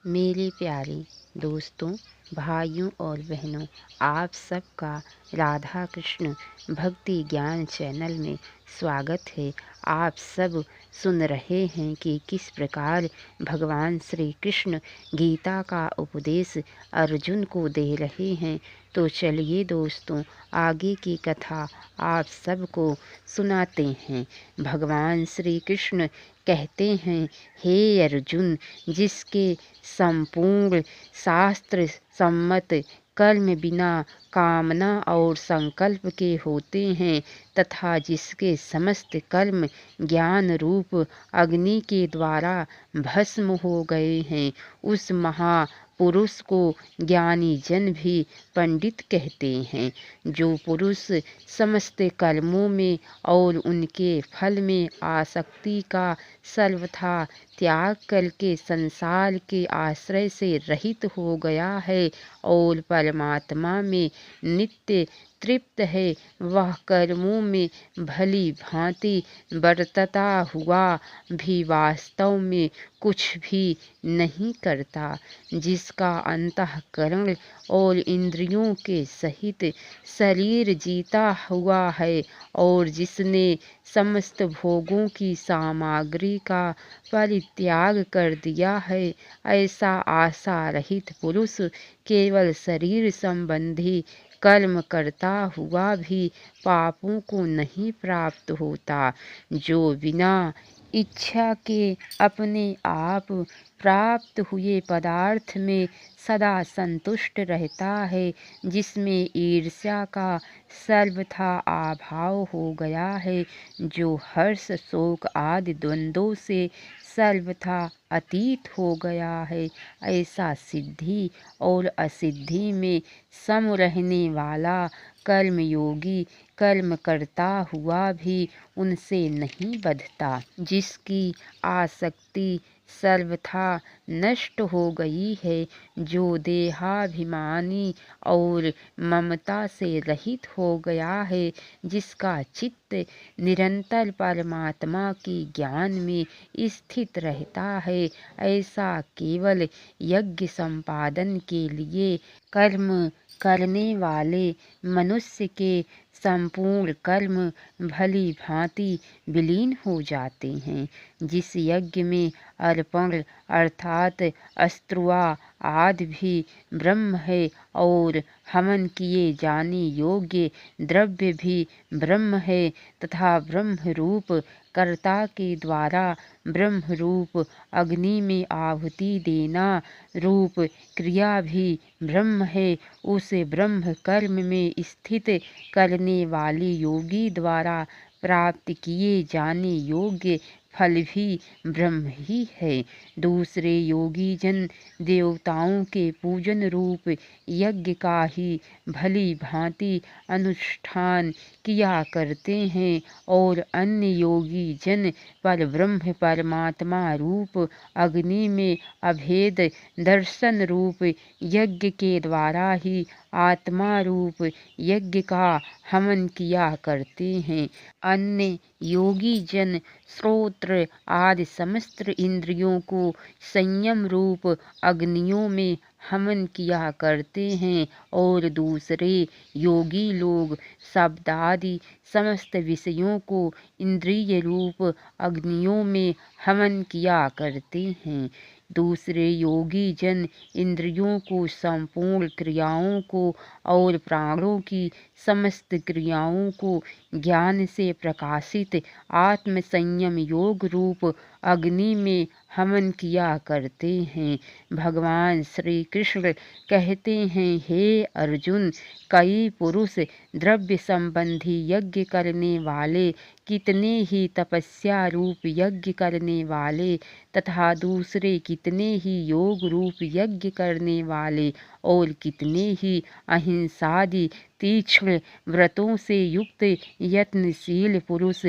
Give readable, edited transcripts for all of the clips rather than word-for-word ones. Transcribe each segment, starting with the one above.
मेरे प्यारे दोस्तों, भाइयों और बहनों, आप सबका राधा कृष्ण भक्ति ज्ञान चैनल में स्वागत है। आप सब सुन रहे हैं कि किस प्रकार भगवान श्री कृष्ण गीता का उपदेश अर्जुन को दे रहे हैं। तो चलिए दोस्तों, आगे की कथा आप सबको सुनाते हैं। भगवान श्री कृष्ण कहते हैं, हे अर्जुन, जिसके संपूर्ण शास्त्र सम्मत कर्म बिना कामना और संकल्प के होते हैं तथा जिसके समस्त कर्म ज्ञान रूप अग्नि के द्वारा भस्म हो गए हैं, उस महापुरुष को ज्ञानी जन भी पंडित कहते हैं। जो पुरुष समस्त कर्मों में और उनके फल में आसक्ति का सर्वथा त्याग करके संसार के आश्रय से रहित हो गया है और परमात्मा में नित्य तृप्त है, वह कर्मों में भली भांति बरतता हुआ भी वास्तव में कुछ भी नहीं करता। जिसका अंतःकरण और इंद्रियों के सहित शरीर जीता हुआ है और जिसने समस्त भोगों की सामग्री का परित्याग कर दिया है, ऐसा आशा रहित पुरुष केवल शरीर संबंधी कर्म करता हुआ भी पापों को नहीं प्राप्त होता। जो बिना इच्छा के अपने आप प्राप्त हुए पदार्थ में सदा संतुष्ट रहता है, जिसमें ईर्ष्या का सर्वथा अभाव हो गया है, जो हर्ष शोक आदि द्वंद्वों से सर्वथा अतीत हो गया है, ऐसा सिद्धि और असिद्धि में सम रहने वाला कर्मयोगी कर्म करता हुआ भी उनसे नहीं बंधता। जिसकी आसक्ति सर्वथा नष्ट हो गई है, जो देहाभिमानी और ममता से रहित हो गया है, जिसका चित्त निरंतर परमात्मा के ज्ञान में स्थित रहता है, ऐसा केवल यज्ञ संपादन के लिए कर्म करने वाले मनुष्य के संपूर्ण कर्म भली भांति विलीन हो जाते हैं। जिस यज्ञ में अर्पण अर्थात अस्त्रुआ आदि भी ब्रह्म है और हवन किए जाने योग्य द्रव्य भी ब्रह्म है तथा ब्रह्म रूप कर्ता के द्वारा ब्रह्म रूप अग्नि में आहुति देना रूप क्रिया भी ब्रह्म है, उस ब्रह्म कर्म में स्थित करने वाले योगी द्वारा प्राप्त किए जाने योग्य फल भी ब्रह्म ही है। दूसरे योगी जन देवताओं के पूजन रूप यज्ञ का ही भली भांति अनुष्ठान किया करते हैं और अन्य योगी जन पर ब्रह्म परमात्मा रूप अग्नि में अभेद दर्शन रूप यज्ञ के द्वारा ही आत्मा रूप यज्ञ का हवन किया करते हैं। अन्य योगी जन श्रोत्र आदि समस्त इंद्रियों को संयम रूप अग्नियों में हवन किया करते हैं और दूसरे योगी लोग शब्द आदि समस्त विषयों को इंद्रिय रूप अग्नियों में हवन किया करते हैं। दूसरे योगी जन इंद्रियों को संपूर्ण क्रियाओं को और प्राणों की समस्त क्रियाओं को ज्ञान से प्रकाशित आत्म संयम योग रूप अग्नि में हवन किया करते हैं। भगवान श्री कृष्ण कहते हैं, हे अर्जुन, कई पुरुष द्रव्य संबंधी यज्ञ करने वाले, कितने ही तपस्या रूप यज्ञ करने वाले तथा दूसरे कितने ही योग रूप यज्ञ करने वाले और कितने ही अहिंसादि तीक्ष्ण व्रतों से युक्त यत्नशील पुरुष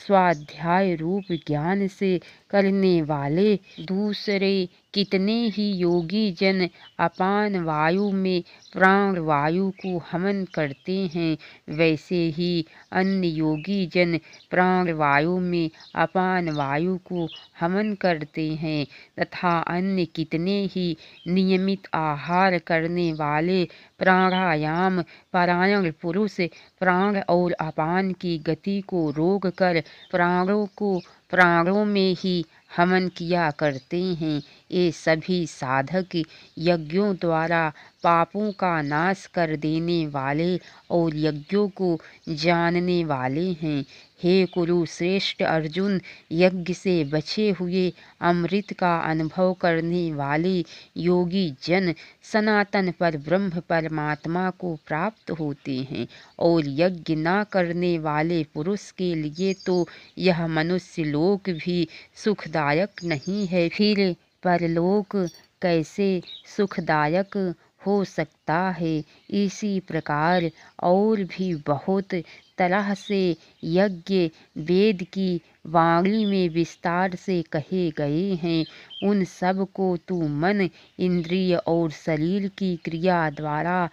स्वाध्याय रूप ज्ञान से करने वाले दूसरे कितने ही योगी जन अपान वायु में प्राण वायु को हवन करते हैं, वैसे ही अन्य योगी जन प्राण वायु में अपान वायु को हवन करते हैं तथा अन्य कितने ही नियमित आहार करने वाले प्राणायाम परायण पुरुष प्राण और अपान की गति को रोककर प्राणों को प्राणों में ही हवन किया करते हैं। ये सभी साधक यज्ञों द्वारा पापों का नाश कर देने वाले और यज्ञों को जानने वाले हैं। हे कुरुश्रेष्ठ अर्जुन, यज्ञ से बचे हुए अमृत का अनुभव करने वाले योगी जन सनातन पर ब्रह्म परमात्मा को प्राप्त होते हैं और यज्ञ न करने वाले पुरुष के लिए तो यह मनुष्य लोक भी सुखदायक नहीं है, फिर परलोक कैसे सुखदायक हो सकता है। इसी प्रकार और भी बहुत तरह से यज्ञ वेद की वाणी में विस्तार से कहे गए हैं। उन सब को तू मन, इंद्रिय और शरीर की क्रिया द्वारा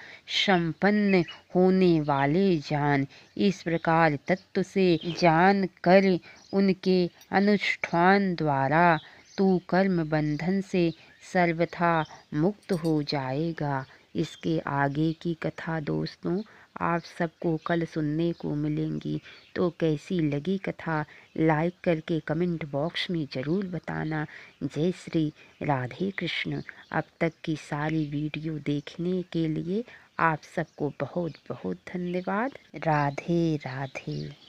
संपन्न होने वाले जान। इस प्रकार तत्व से जान कर उनके अनुष्ठान द्वारा तू कर्म बंधन से सर्वथा मुक्त हो जाएगा। इसके आगे की कथा दोस्तों आप सबको कल सुनने को मिलेंगी। तो कैसी लगी कथा लाइक करके कमेंट बॉक्स में ज़रूर बताना। जय श्री राधे कृष्ण। अब तक की सारी वीडियो देखने के लिए आप सबको बहुत बहुत धन्यवाद। राधे राधे।